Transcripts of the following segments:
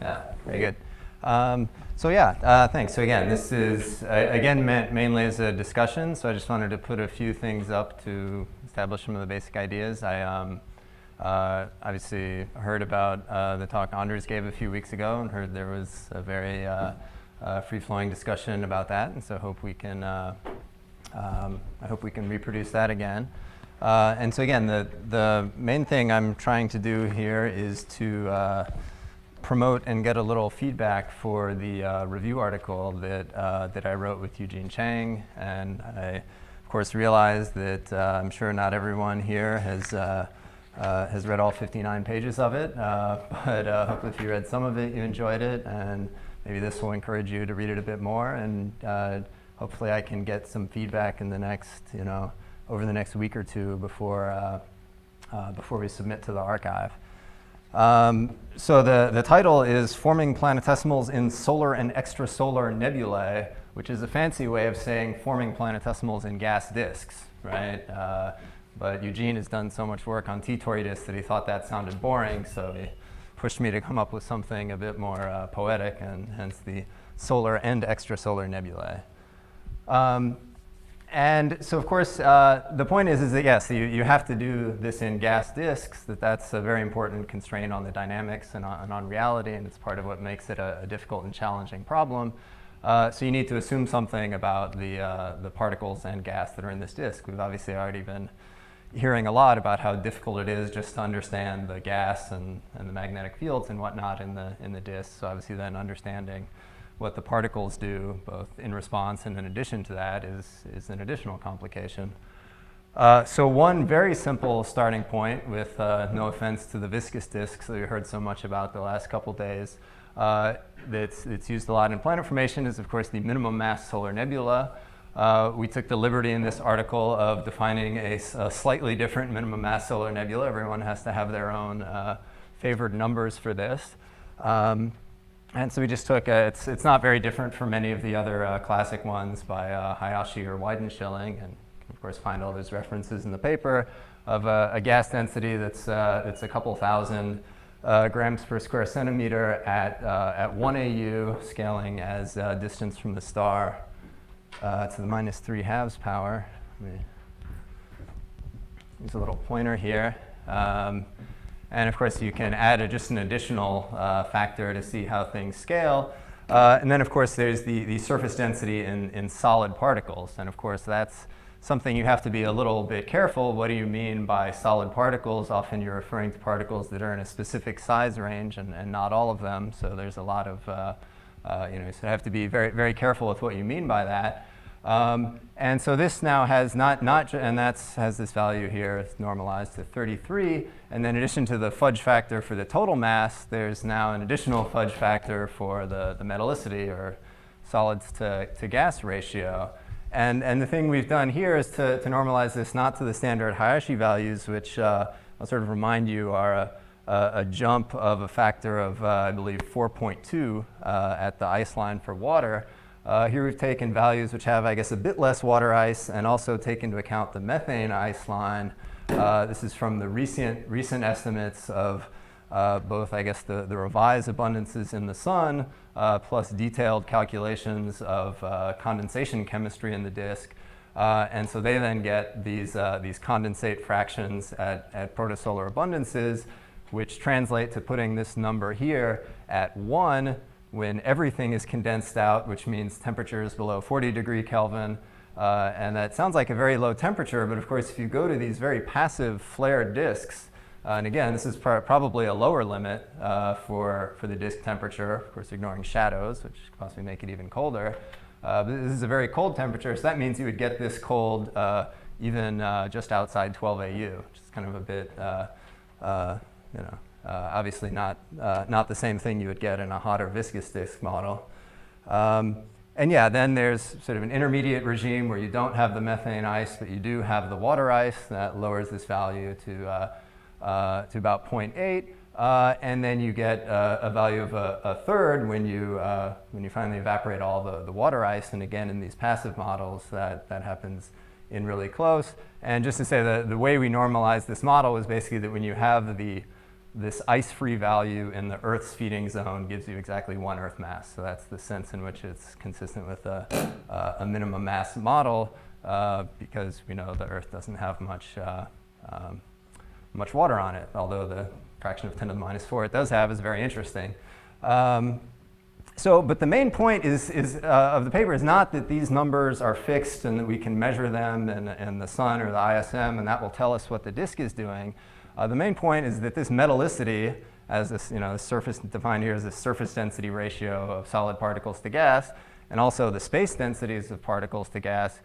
Yeah, very good. Thanks. So again, this is, again, meant mainly as a discussion, so I just wanted to put a few things up to establish some of the basic ideas. I obviously heard about the talk Anders gave a few weeks ago and heard there was a very free-flowing discussion about that, and so hope we can, I hope we can reproduce that again. And so again, the main thing I'm trying to do here is to promote and get a little feedback for the review article that I wrote with Eugene Chang. And I, of course, realize that I'm sure not everyone here has read all 59 pages of it, but hopefully if you read some of it, you enjoyed it, and maybe this will encourage you to read it a bit more, and hopefully I can get some feedback in the next, over the next week or two before we submit to the archive. So the title is Forming Planetesimals in Solar and Extrasolar Nebulae, which is a fancy way of saying forming planetesimals in gas disks, right? But Eugene has done so much work on T-Tori disks that he thought that sounded boring, so he pushed me to come up with something a bit more poetic, and hence the solar and extrasolar nebulae. And so, of course, the point is that, yes, you have to do this in gas disks, that's a very important constraint on the dynamics and on reality, and it's part of what makes it a difficult and challenging problem. So you need to assume something about the particles and gas that are in this disk. We've obviously already been hearing a lot about how difficult it is just to understand the gas and the magnetic fields and whatnot in the disk. So obviously then understanding what the particles do, both in response and in addition to that, is an additional complication. So one very simple starting point, with no offense to the viscous disks that we heard so much about the last couple days, that's used a lot in planet formation, is of course the minimum mass solar nebula. We took the liberty in this article of defining a slightly different minimum mass solar nebula. Everyone has to have their own favored numbers for this. And so we just took, it's not very different from many of the other classic ones by Hayashi or Weidenschilling, and you can of course find all those references in the paper, of a gas density that's a couple thousand grams per square centimeter at 1 AU, scaling as distance from the star to the -3/2 power. Let me use a little pointer here. And of course, you can add just an additional factor to see how things scale. And then, of course, there's the surface density in solid particles. And of course, that's something you have to be a little bit careful. What do you mean by solid particles? Often you're referring to particles that are in a specific size range, and not all of them. So there's a lot of, so you have to be very, very careful with what you mean by that. And so this now has has this value here. It's normalized to 33. And then in addition to the fudge factor for the total mass, there's now an additional fudge factor for the metallicity, or solids to gas ratio. And the thing we've done here is to normalize this not to the standard Hayashi values, which I'll sort of remind you are a jump of a factor of, I believe, 4.2 at the ice line for water. Here we've taken values which have, I guess, a bit less water ice, and also take into account the methane ice line. This is from the recent estimates of both, I guess, the revised abundances in the sun, plus detailed calculations of condensation chemistry in the disk. And so they then get these condensate fractions at protosolar abundances, which translate to putting this number here at 1 when everything is condensed out, which means temperatures below 40 degrees Kelvin. And that sounds like a very low temperature, but of course, if you go to these very passive flared disks, and again, this is probably a lower limit for the disk temperature, of course, ignoring shadows, which could possibly make it even colder. But this is a very cold temperature, so that means you would get this cold even just outside 12 AU, which is kind of a bit, obviously not the same thing you would get in a hotter viscous disk model. And yeah, then there's sort of an intermediate regime where you don't have the methane ice, but you do have the water ice. That lowers this value to about 0.8. And then you get a value of a third when you finally evaporate all the water ice. And again, in these passive models, that happens in really close. And just to say, the way we normalize this model is basically that when you have the this ice-free value in the Earth's feeding zone gives you exactly 1 Earth mass. So that's the sense in which it's consistent with a minimum mass model, because we know the Earth doesn't have much water on it, although the fraction of 10 to the minus 4 it does have is very interesting. But the main point of the paper is not that these numbers are fixed and that we can measure them in the sun or the ISM and that will tell us what the disk is doing. The main point is that this metallicity, as this, the surface defined here as the surface density ratio of solid particles to gas, and also the space densities of particles to gas,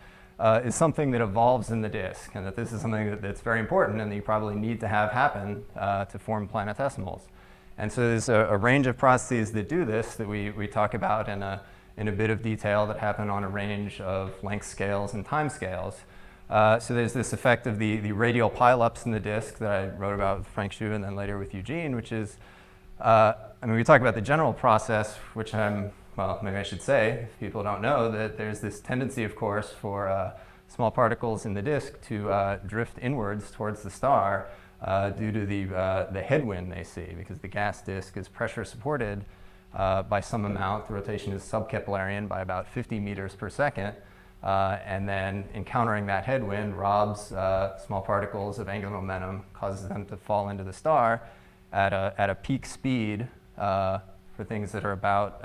is something that evolves in the disk, and that this is something that's very important and that you probably need to have happen to form planetesimals. And so there's a range of processes that do this that we talk about in a bit of detail that happen on a range of length scales and time scales. So there's this effect of the radial pileups in the disk that I wrote about with Frank Xu and then later with Youdin, which is, we talk about the general process, which maybe I should say, if people don't know, that there's this tendency, of course, for small particles in the disk to drift inwards towards the star due to the headwind they see, because the gas disk is pressure supported by some amount. The rotation is subkeplerinian by about 50 meters per second. And then encountering that headwind robs small particles of angular momentum, causes them to fall into the star at a peak speed for things that are about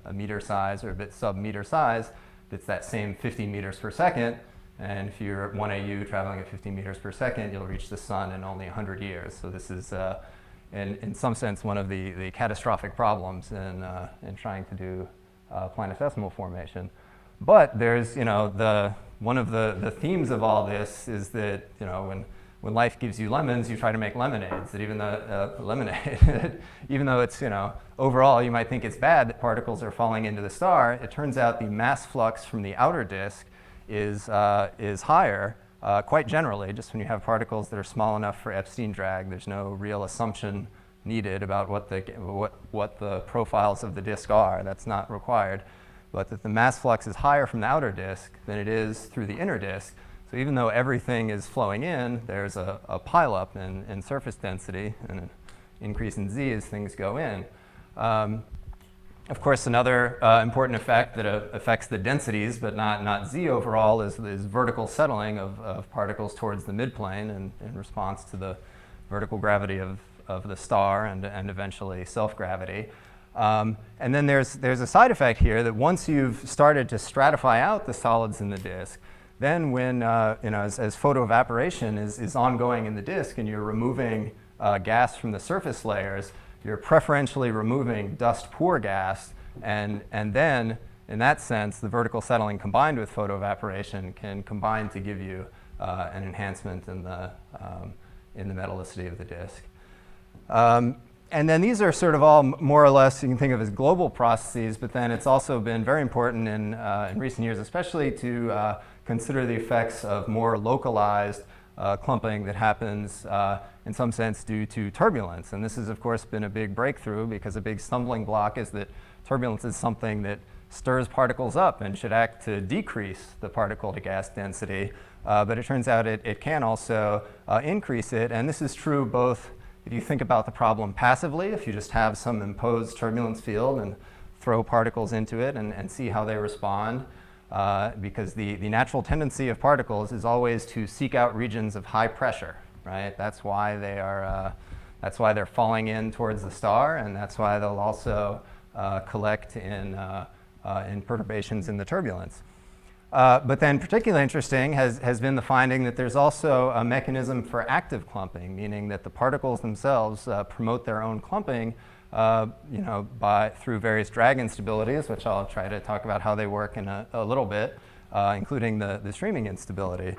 a meter size or a bit sub-meter size. It's that same 50 meters per second. And if you're at 1 AU traveling at 50 meters per second, you'll reach the sun in only 100 years. So this is, in some sense, one of the catastrophic problems in trying to do planetesimal formation. But there's, one of the themes of all this is that, when life gives you lemons, you try to make lemonades. That even though lemonade, even though it's, overall you might think it's bad that particles are falling into the star, it turns out the mass flux from the outer disk is higher, quite generally. Just when you have particles that are small enough for Epstein drag, there's no real assumption needed about what the profiles of the disk are. That's not required. But that the mass flux is higher from the outer disk than it is through the inner disk. So even though everything is flowing in, there's a pileup in surface density and an increase in Z as things go in. Of course, another important effect that affects the densities, but not Z overall, is vertical settling of particles towards the midplane in response to the vertical gravity of the star and eventually self-gravity. And then there's a side effect here that once you've started to stratify out the solids in the disk, then when, as photoevaporation is ongoing in the disk and you're removing gas from the surface layers, you're preferentially removing dust-poor gas, and then, in that sense, the vertical settling combined with photoevaporation can combine to give you an enhancement in the metallicity of the disk. And then these are sort of all more or less you can think of as global processes, but then it's also been very important in recent years, especially to consider the effects of more localized clumping that happens in some sense due to turbulence. And this has, of course, been a big breakthrough because a big stumbling block is that turbulence is something that stirs particles up and should act to decrease the particle to gas density. But it turns out it can also increase it. And this is true both if you think about the problem passively, if you just have some imposed turbulence field and throw particles into it and see how they respond. Because the natural tendency of particles is always to seek out regions of high pressure, right? That's why they're falling in towards the star, and that's why they'll also collect in perturbations in the turbulence. But then particularly interesting has been the finding that there's also a mechanism for active clumping, meaning that the particles themselves promote their own clumping through various drag instabilities, which I'll try to talk about how they work in a little bit, including the streaming instability.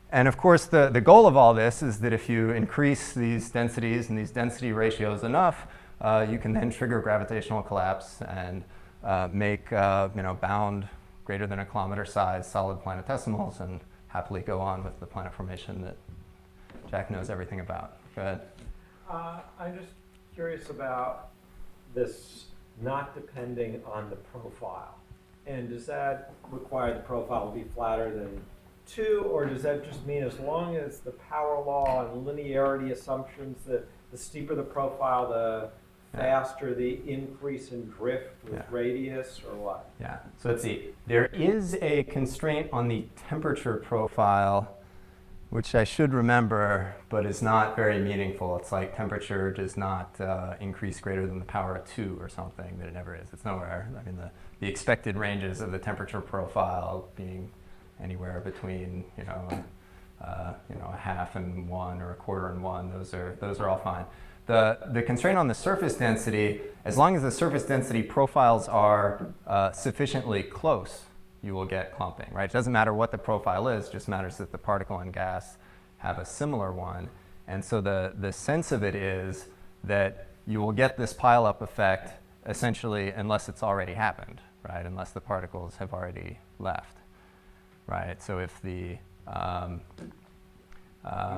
And of course, the goal of all this is that if you increase these densities and these density ratios enough, you can then trigger gravitational collapse and make bound greater than a kilometer size solid planetesimals and happily go on with the planet formation that Jack knows everything about. Go ahead. I'm just curious about this not depending on the profile. And does that require the profile to be flatter than 2, or does that just mean as long as the power law and linearity assumptions that the steeper the profile, the faster the increase in drift with radius, or what? Yeah, so let's see. There is a constraint on the temperature profile, which I should remember, but is not very meaningful. It's like temperature does not increase greater than the power of 2 or something, that it never is. It's nowhere. I mean, the expected ranges of the temperature profile being anywhere between, a half and 1 or a quarter and 1, those are all fine. The constraint on the surface density, as long as the surface density profiles are sufficiently close, you will get clumping, right? It doesn't matter what the profile is, it just matters that the particle and gas have a similar one. And so the sense of it is that you will get this pileup effect essentially unless it's already happened, right? Unless the particles have already left, right? So if the... you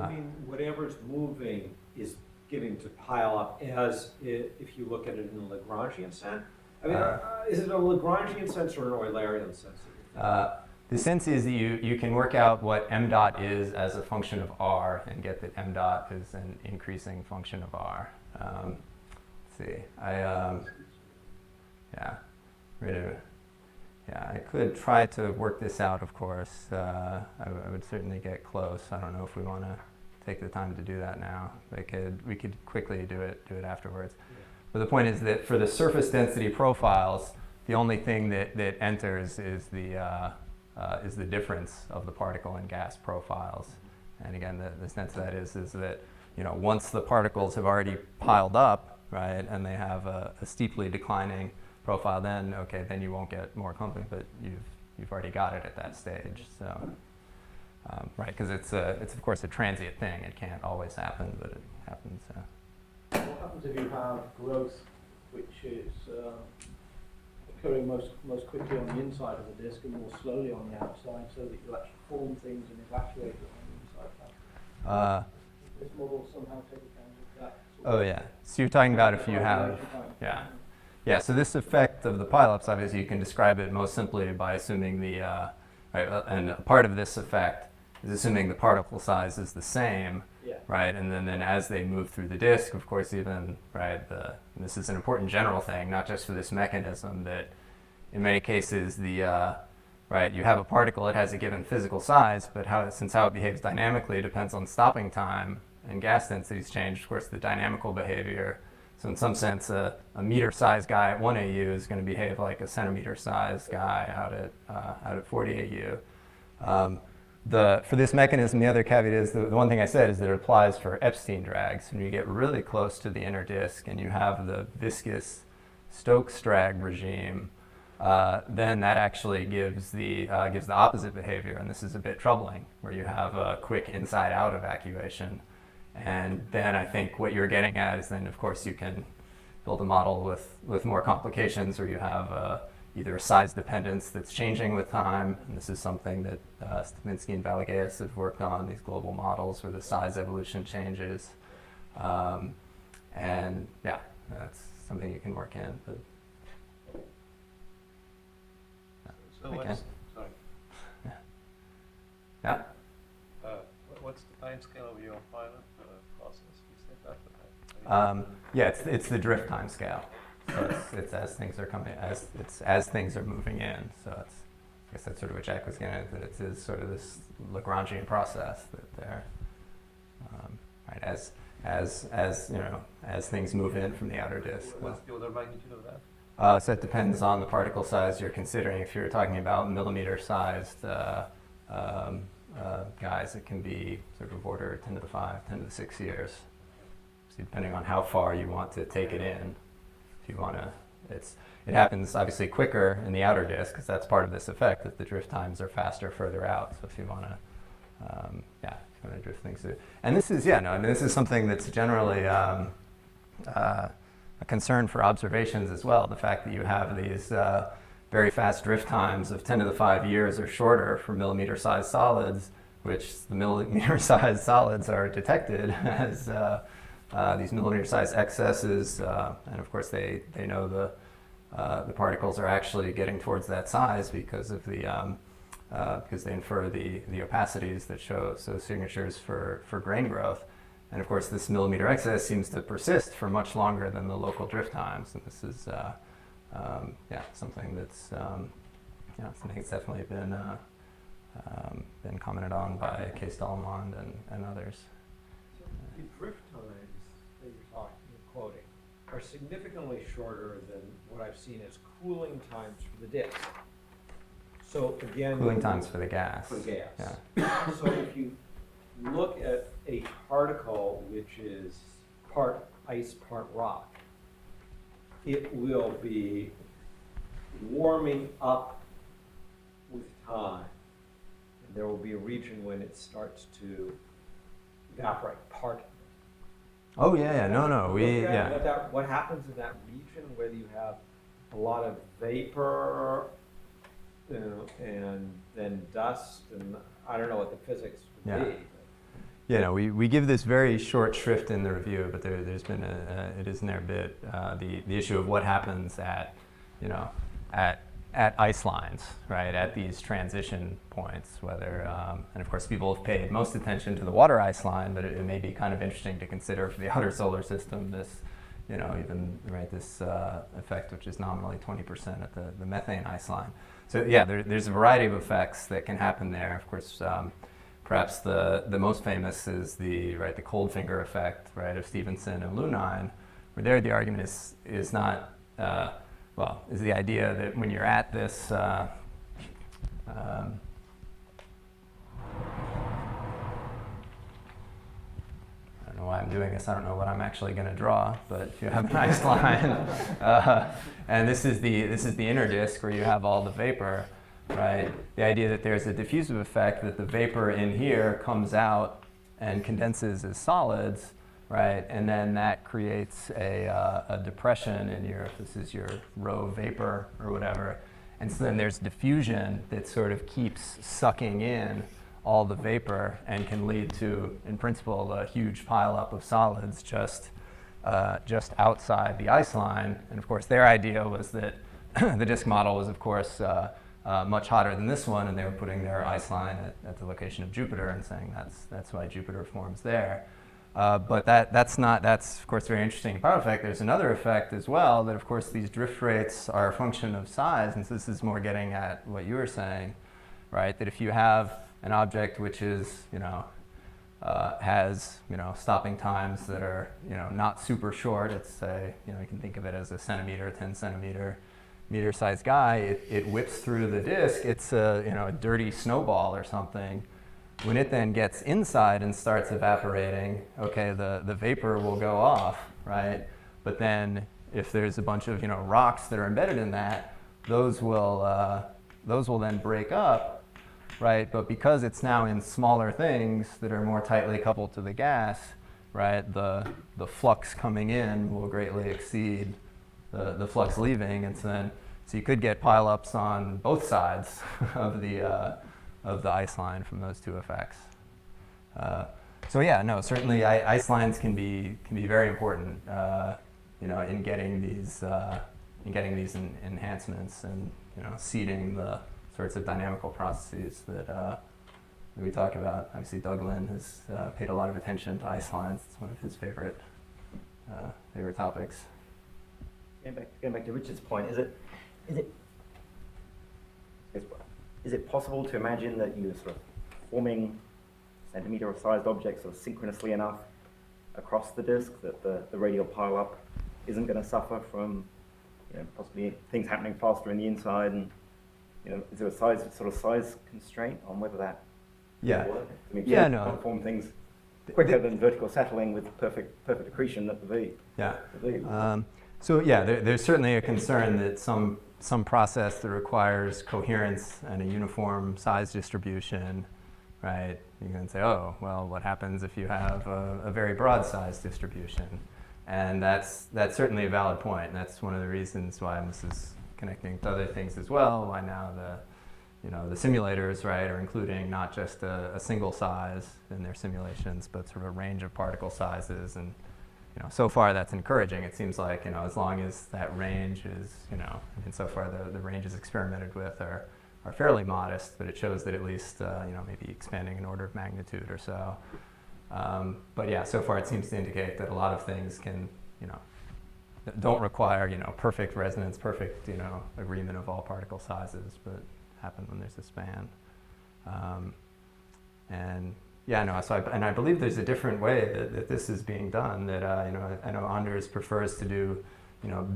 mean whatever's moving is giving to pile up as if you look at it in a Lagrangian sense? I mean, is it a Lagrangian sense or an Eulerian sense? The sense is that you can work out what m dot is as a function of r and get that m dot is an increasing function of r. Let's see, I could try to work this out, of course. I would certainly get close. I don't know if we want to take the time to do that now. We could quickly do it afterwards. Yeah. But the point is that for the surface density profiles, the only thing that enters is the difference of the particle and gas profiles. And again, the sense of that is that once the particles have already piled up, right, and they have a steeply declining profile, then you won't get more clumping, but you've already got it at that stage. So, right, because it's of course a transient thing. It can't always happen, but it happens. What happens if you have growth, which is occurring most quickly on the inside of the disk and more slowly on the outside, so that you actually form things and evacuate them on the inside? Does this model somehow take account of that? Oh yeah. So you're talking about if you have, yeah. So this effect of the pileups, obviously, you can describe it most simply by assuming right, and a part of this effect is assuming the particle size is the same, right? And then as they move through the disk, of course, even, right, and this is an important general thing, not just for this mechanism, that in many cases, right, you have a particle, it has a given physical size, but since how it behaves dynamically depends on stopping time and gas densities change, of course, the dynamical behavior. So in some sense, a meter-sized guy at 1 AU is going to behave like a centimeter-sized guy out at 40 AU. For this mechanism, the other caveat is, the one thing I said is that it applies for Epstein drags. When you get really close to the inner disk and you have the viscous Stokes drag regime, then that actually gives the opposite behavior, and this is a bit troubling, where you have a quick inside-out evacuation. And then I think what you're getting at is then, of course, you can build a model with more complications, where you have either a size dependence that's changing with time, and this is something that Stavinsky and Valigeas have worked on, these global models where the size evolution changes. And yeah, that's something you can work in. But, Sorry. Yeah. What's the time scale of your pilot process? You said that, but It's the drift time scale. So it's as things are coming, as things are moving in. So I guess that's sort of what Jack was getting at, that it is sort of this Lagrangian process that they're right as things move in from the outer disk. What's the order of magnitude of that? So it depends on the particle size you're considering. If you're talking about millimeter-sized guys, it can be sort of order 10 to the 5, 10 to the 6 years. So depending on how far you want to take it in. If you want to, it happens obviously quicker in the outer disk, because that's part of this effect, that the drift times are faster further out. So if you want to, if you want to drift things through. And this is, this is something that's generally a concern for observations as well. The fact that you have these very fast drift times of 10 to the 5 years or shorter for millimeter-sized solids, which the millimeter-sized solids are detected as these millimeter-sized excesses, and of course they know the particles are actually getting towards that size because of because they infer the opacities that show signatures for grain growth. And of course, this millimeter excess seems to persist for much longer than the local drift times. And this is, something that's, something that's definitely been commented on by K. Stallemond and others. So the drift times that you're quoting are significantly shorter than what I've seen as cooling times for the disk. So again, Cooling times for the gas. for the gas. Yeah. So if you look at a particle which is part ice, part rock, it will be warming up with time. And there will be a region when it starts to evaporate, part. Oh yeah, no, What happens in that region, whether you have a lot of vapor, and then dust, and I don't know what the physics would Yeah. be. Yeah, no, we give this very short shrift in the review, but there's been it is in there a bit, the issue of what happens at ice lines, right, at these transition points, whether, and of course people have paid most attention to the water ice line, but it may be kind of interesting to consider for the outer solar system, this, this effect, which is nominally 20% at the methane ice line. So yeah, there's a variety of effects that can happen there. Of course, perhaps the most famous is the cold finger effect, right, of Stevenson and Lunine, where there the argument is not, is the idea that when you're at this, I don't know why I'm doing this. I don't know what I'm actually going to draw, but if you have an ice line, and this is the inner disk where you have all the vapor, right? The idea that there's a diffusive effect, that the vapor in here comes out and condenses as solids, right? And then that creates a depression in if this is your row vapor or whatever. And so then there's diffusion that sort of keeps sucking in all the vapor and can lead to, in principle, a huge pileup of solids just outside the ice line. And of course, their idea was that the disk model was, of course, much hotter than this one, and they were putting their ice line at the location of Jupiter and saying that's why Jupiter forms there. But that's of course very interesting power effect. There's another effect as well, that of course these drift rates are a function of size, and so this is more getting at what you were saying, right? That if you have an object which is, has, stopping times that are, not super short, it's say, you can think of it as a centimeter, 10 centimeter, meter-sized guy, it whips through the disk, it's a dirty snowball or something. When it then gets inside and starts evaporating, okay, the vapor will go off, right? But then if there's a bunch of rocks that are embedded in that, those will then break up, right? But because it's now in smaller things that are more tightly coupled to the gas, right, the flux coming in will greatly exceed the flux leaving, and so you could get pileups on both sides of the ice line from those two effects. So yeah, no, certainly ice lines can be very important, in getting these enhancements and seeding the sorts of dynamical processes that we talk about. Obviously, Doug Lynn has paid a lot of attention to ice lines. It's one of his favorite topics. Going back to Richard's point, is it possible to imagine that you're sort of forming centimeter-sized objects sort of synchronously enough across the disk that the radial pileup isn't going to suffer from possibly things happening faster in the inside, and is there a size constraint on whether that will work? I mean, no. Form things quicker than vertical settling with perfect accretion at the V. Yeah. The V. So yeah, there's certainly a concern that some process that requires coherence and a uniform size distribution, right? You can say, oh, well, what happens if you have a very broad size distribution? And that's certainly a valid point. And that's one of the reasons why this is connecting to other things as well. Why now the simulators, right, are including not just a single size in their simulations, but sort of a range of particle sizes. And so far that's encouraging. It seems like as long as that range is so far the ranges experimented with are fairly modest, but it shows that at least maybe expanding an order of magnitude or so. But yeah, so far it seems to indicate that a lot of things can, don't require, perfect resonance, perfect, agreement of all particle sizes, but happen when there's a span. And yeah, no, I believe there's a different way that this is being done, that, I know Anders prefers to do,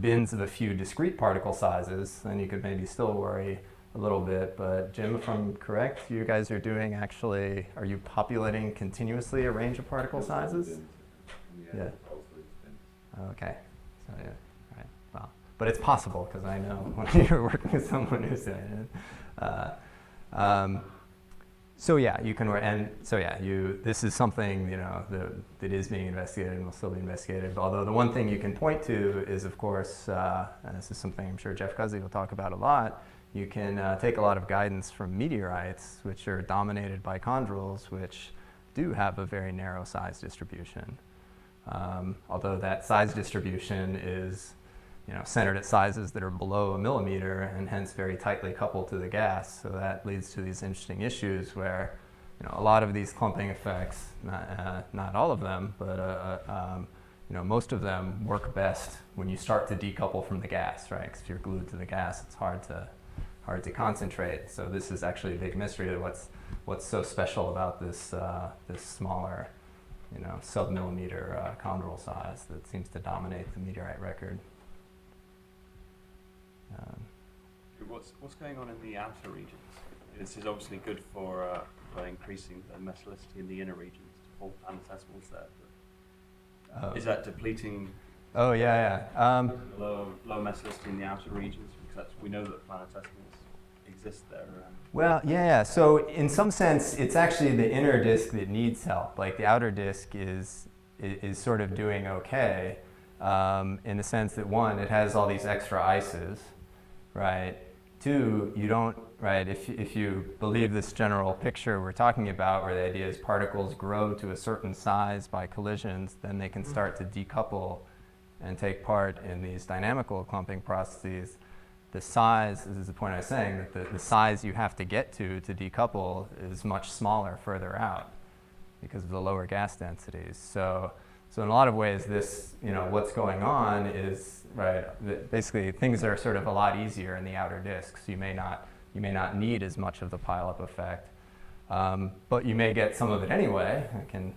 bins of a few discrete particle sizes, then you could maybe still worry a little bit. But Jim, if I'm correct, you guys are doing actually, are you populating continuously a range of particle sizes? Yeah. Okay. So yeah, right. Well, but it's possible, because I know when you're working with someone who's doing it. So yeah, you can, and so yeah, this is something, that is being investigated and will still be investigated. Although the one thing you can point to is, of course, and this is something I'm sure Jeff Cusley will talk about a lot, you can take a lot of guidance from meteorites, which are dominated by chondrules, which do have a very narrow size distribution. Although that size distribution is, centered at sizes that are below a millimeter and hence very tightly coupled to the gas. So that leads to these interesting issues where, a lot of these clumping effects, not all of them, but most of them work best when you start to decouple from the gas, right? Because if you're glued to the gas, it's hard to concentrate. So this is actually a big mystery of what's so special about this smaller, sub-millimeter chondrule size that seems to dominate the meteorite record. What's going on in the outer regions? This is obviously good for increasing the metallicity in the inner regions to form planetesimals there. But is that depleting? Oh yeah. Low metallicity in the outer regions, because we know that planetesimals exist there. Well, yeah. So in some sense, it's actually the inner disk that needs help. Like the outer disk is sort of doing okay, in the sense that one, it has all these extra ices, right? Two, you don't, right, if you believe this general picture we're talking about, where the idea is particles grow to a certain size by collisions, then they can start to decouple and take part in these dynamical clumping processes. The size, this is the point I was saying, that the size you have to get to decouple is much smaller further out because of the lower gas densities. So in a lot of ways, this, what's going on is, right, basically things are sort of a lot easier in the outer disks. You may not need as much of the pileup effect, but you may get some of it anyway.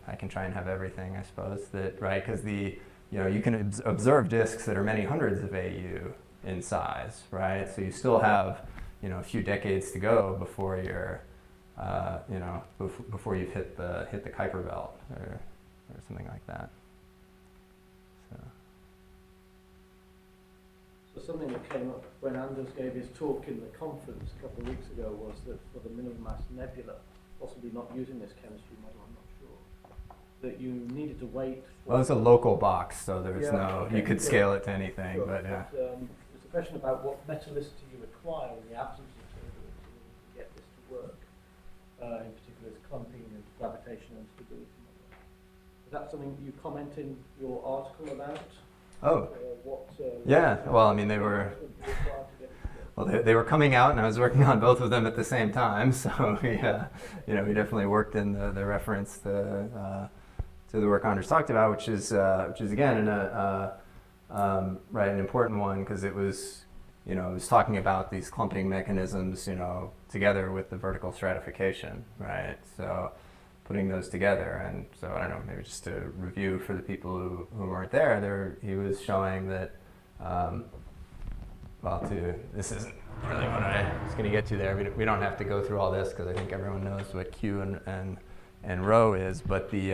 I can try and have everything, I suppose, that, right, because you can observe disks that are many hundreds of AU in size, right? So you still have, a few decades to go before you're, before you've hit the Kuiper belt or something like that. So something that came up when Anders gave his talk in the conference a couple of weeks ago was that for the minimum mass nebula, possibly not using this chemistry model, I'm not sure, that you needed to wait for... Well, it's a local box, so there's you could sure. scale it to anything, Sure. but yeah. There's a question about what metallicity you require in the absence of turbulence in order to get this to work, in particular as clumping and gravitational instability model. Is that something you comment in your article about? Oh, yeah. Well, I mean, they were coming out, and I was working on both of them at the same time. So we definitely worked in the reference to the work Anders talked about, which is again an important one, because it was talking about these clumping mechanisms, together with the vertical stratification, right? So putting those together. And so I don't know, maybe just to review for the people who weren't there, he was showing that, this isn't really what I was going to get to there. We don't have to go through all this, because I think everyone knows what Q and rho is, but the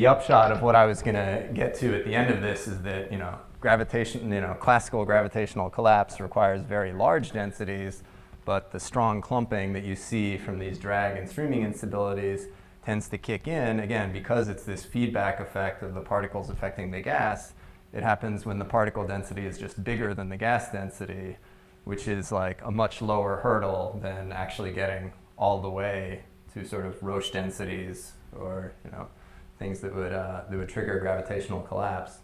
upshot of what I was going to get to at the end of this is that, classical gravitational collapse requires very large densities, but the strong clumping that you see from these drag and streaming instabilities tends to kick in, again, because it's this feedback effect of the particles affecting the gas. It happens when the particle density is just bigger than the gas density, which is like a much lower hurdle than actually getting all the way to sort of Roche densities or things that would trigger gravitational collapse.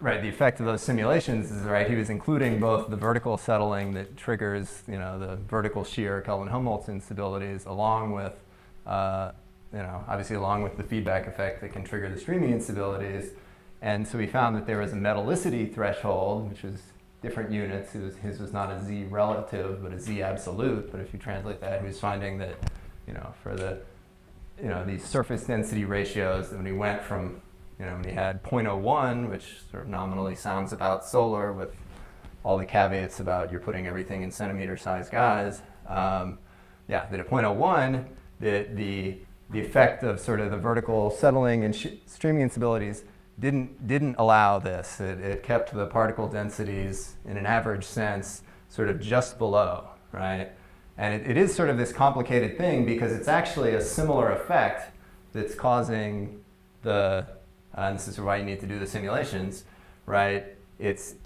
right, the effect of those simulations is, right, he was including both the vertical settling that triggers, the vertical shear Kelvin-Helmholtz instabilities, along with, obviously along with the feedback effect that can trigger the streaming instabilities. And so we found that there was a metallicity threshold, which was different units. His was not a Z relative, but a Z absolute. But if you translate that, he was finding that, for the, these surface density ratios, that when he went from, when he had 0.01, which sort of nominally sounds about solar with all the caveats about you're putting everything in centimeter-sized guys, that at 0.01, the effect of sort of the vertical settling and streaming instabilities didn't allow this. It kept the particle densities in an average sense sort of just below, right? And it is sort of this complicated thing because it's actually a similar effect that's causing and this is why you need to do the simulations, right? It's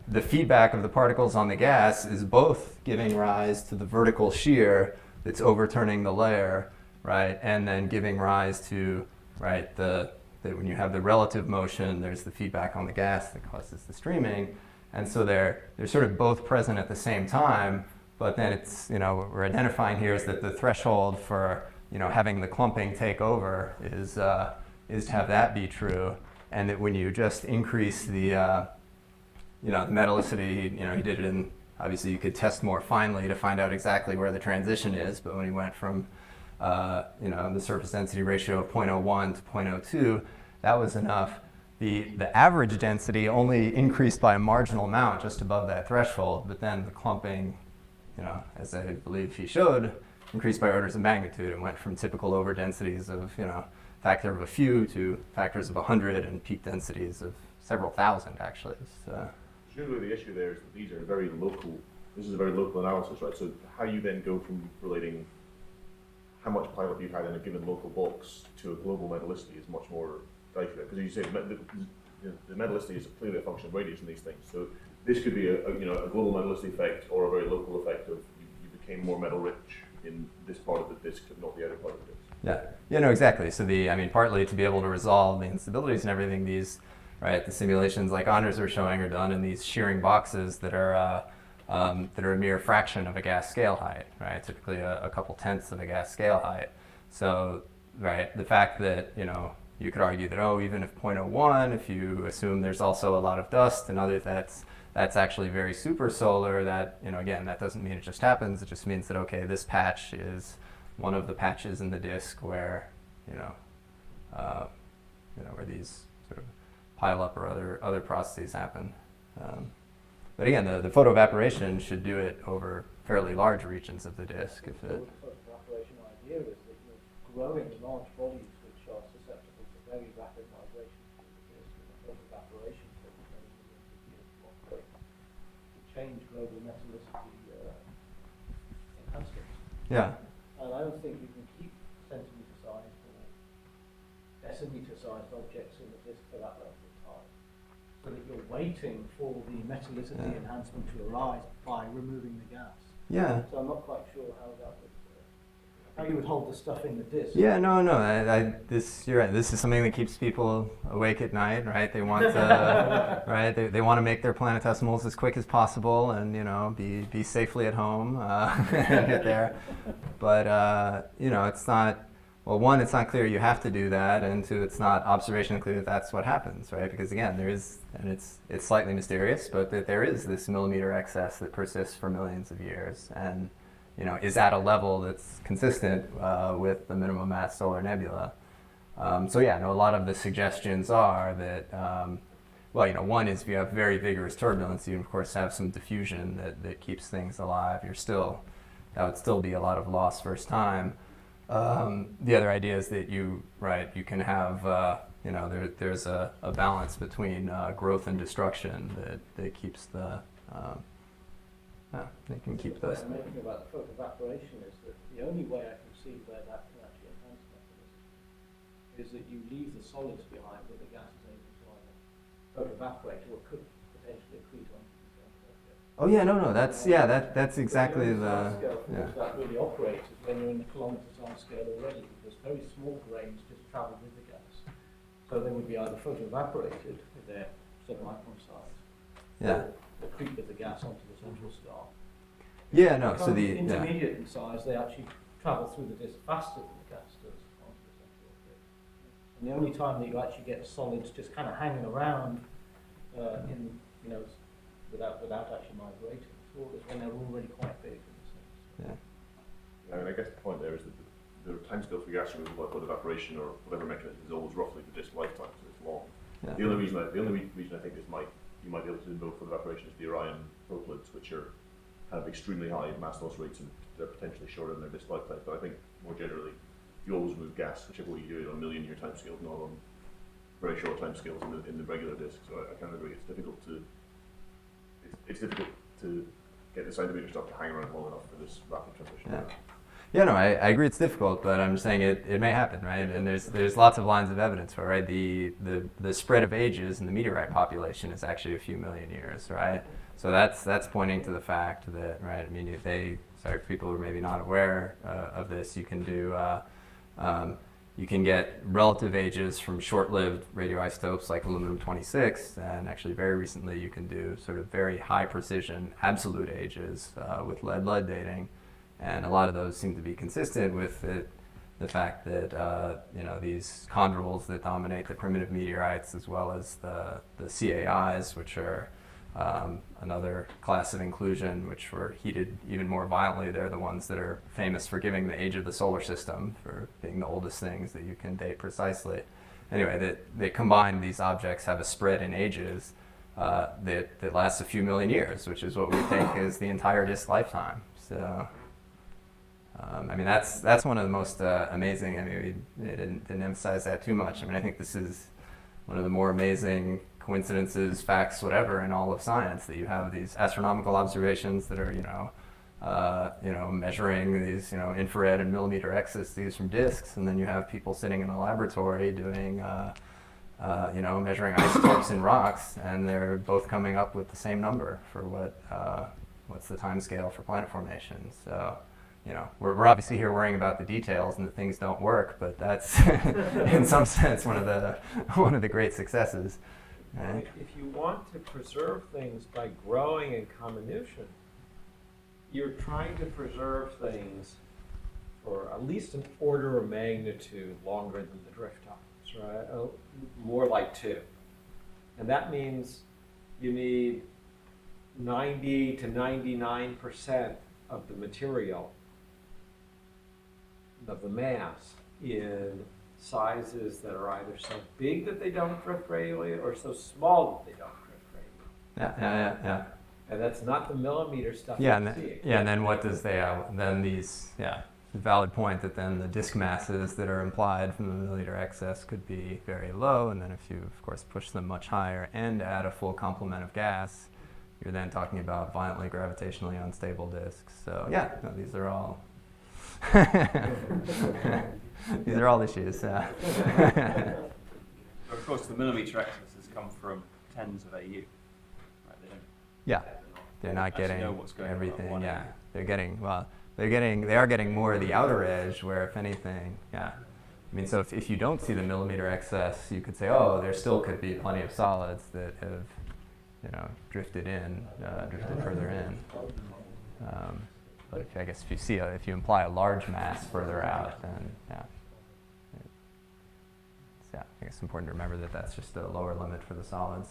the feedback of the particles on the gas is both giving rise to the vertical shear that's overturning the layer, right? And then giving rise to, right, that when you have the relative motion, there's the feedback on the gas that causes the streaming. And so they're sort of both present at the same time, but then it's, what we're identifying here is that the threshold for, having the clumping take over is to have that be true. And that when you just increase the, the metallicity, he did it in, obviously you could test more finely to find out exactly where the transition is, but when he went from the surface density ratio of 0.01 to 0.02, that was enough. The average density only increased by a marginal amount just above that threshold, but then the clumping, as I believe he showed, increased by orders of magnitude and went from typical overdensities of, factor of a few to factors of 100 and peak densities of several thousand, actually. So, presumably the issue there is that these are very local, this is a very local analysis, right? So how you then go from relating how much pileup you had in a given local box to a global metallicity is much more dicey, because you say the metallicity is clearly a function of radius in these things. So this could be a global metallicity effect or a very local effect of you became more metal rich in this part of the disk but not the other part of the disk. Yeah, no, exactly. So partly to be able to resolve the instabilities and everything, these, right, the simulations like Anders are showing are done in these shearing boxes that are a mere fraction of a gas scale height, right? Typically a couple tenths of a gas scale height. So, right, the fact that, you could argue that, even if 0.01, if you assume there's also a lot of dust and other that's actually very supersolar, that, again, that doesn't mean it just happens. It just means that, okay, this patch is one of the patches in the disk where, where these sort of pile up or other processes happen. But again, the photoevaporation should do it over fairly large regions of the disk. If it, The photoevaporation idea is that you're growing large bodies which are susceptible to very rapid migration through the disk, and the photoevaporation takes many millions of years to operate to change global metallicity enhancements. yeah. And I don't think you can keep centimeter-sized or decimeter-sized objects in the disk for that length of time. So that you're waiting for the metallicity enhancement to arise by removing the gas. Yeah. So I'm not quite sure how that would, how you would hold the stuff in the disk. Yeah, no. You're right. This is something that keeps people awake at night, right? They want to, right? They want to make their planetesimals as quick as possible, and be safely at home and get there. But it's not. Well, one, it's not clear you have to do that, and two, it's not observationally clear that that's what happens, right? Because again, there is, and it's slightly mysterious, but that there is this millimeter excess that persists for millions of years, and is at a level that's consistent with the minimum mass solar nebula. A lot of the suggestions are that, one is if you have very vigorous turbulence, you of course have some diffusion that keeps things alive. That would still be a lot of loss first time. The other idea is that you can have, there's a balance between growth and destruction that keeps they can keep The point those. I'm making about the photoevaporation is that the only way I can see where that can actually enhance mechanism is that you leave the solids behind where the gas is able to either photoevaporate or could potentially accrete on. Oh yeah, no, that's exactly the. Scale for which that really operates is when you're in the kilometre-size scale already, because very small grains just travel with the gas. So they would be either photoevaporated if they're 7-micron size. Yeah. The creep of the gas onto the central star. Yeah, no, so the, yeah. Intermediate in size, they actually travel through the disk faster than the gas does onto the central orbit. And the only time that you actually get solids just kind of hanging around in, you know, without actually migrating at all is when they're already quite big in a sense. Yeah. I mean, I guess the point there is that the timescale for gas removal by flood evaporation or whatever mechanism is always roughly the disk lifetime, so it's long. Yeah. The only reason I think you might be able to invoke flood evaporation is the Orion proplyds, which have extremely high mass loss rates and they're potentially shorter than their disk lifetime. But I think more generally, you always remove gas, whichever way you do it, on million-year timescales, not on very short timescales in the regular disk. So I kind of agree. It's difficult to get the centimeter stuff to hang around long enough for this rapid transition. Yeah. Yeah, no, I agree it's difficult, but I'm just saying it may happen, right? And there's lots of lines of evidence for it, right? The spread of ages in the meteorite population is actually a few million years, right? So that's pointing to the fact that, right, I mean, for people who are maybe not aware of this, you can do, you can get relative ages from short-lived radioisotopes like aluminum-26, and actually very recently you can do sort of very high precision absolute ages with lead dating. And a lot of those seem to be consistent with the fact that you know, these chondrules that dominate the primitive meteorites, as well as the CAIs, which are another class of inclusion, which were heated even more violently. They're the ones that are famous for giving the age of the solar system, for being the oldest things that you can date precisely. Anyway, that they combine, these objects have a spread in ages that lasts a few million years, which is what we think is the entire disk lifetime. So. I mean, that's one of the most amazing, I mean, we didn't emphasize that too much. I mean, I think this is one of the more amazing coincidences, facts, whatever, in all of science, that you have these astronomical observations that are, you know, measuring these, you know, infrared and millimeter excises from disks, and then you have people sitting in a laboratory doing, you know, measuring isotopes in rocks, and they're both coming up with the same number for what's the time scale for planet formation. So. You know, we're obviously here worrying about the details and that things don't work, but that's in some sense one of the great successes. Right? If you want to preserve things by growing in comminution, you're trying to preserve things for at least an order of magnitude longer than the drift times, right? More like 2. And that means you need 90 to 99% of the material, of the mass, in sizes that are either so big that they don't drift radially or so small that they don't drift radially. Yeah. And that's not the millimeter stuff Yeah, you and see. and then what does then these, valid point that then the disk masses that are implied from the millimeter excess could be very low, and then if you, of course, push them much higher and add a full complement of gas, you're then talking about violently gravitationally unstable disks. So yeah, no, these are all these are all issues. So of course, the millimeter excess has come from tens of AU. Right? They don't. Yeah, they're not actually getting know what's going on at everything. 1 Yeah, AU. they are getting more of the outer edge, where if anything, I mean, so if you don't see the millimeter excess, you could say, oh, there still could be plenty of solids that have, you know, drifted further in. But if you imply a large mass further out, then I think it's important to remember that that's just a lower limit for the solids.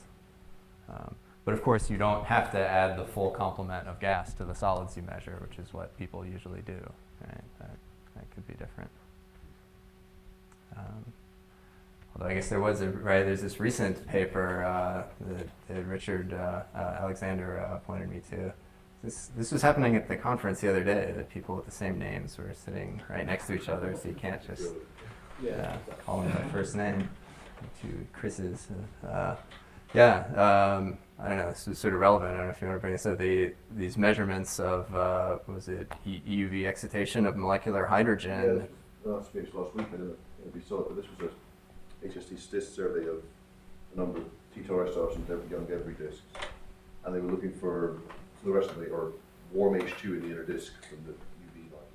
But of course, you don't have to add the full complement of gas to the solids you measure, which is what people usually do. Right? That could be different. Although I guess there's this recent paper that Richard Alexander pointed me to. This was happening at the conference the other day, that people with the same names were sitting right next to each other, so you can't just call them by first name. 2 Chris's. I don't know, this is sort of relevant. I don't know if you want to bring this up. These measurements of, EUV excitation of molecular hydrogen. Yeah, last week, I don't know if you saw it, but this was a HST disk survey of a number of T-Tauri stars and young debris disks. And they were looking for fluorescently or warm H2 in the inner disk from the UV light.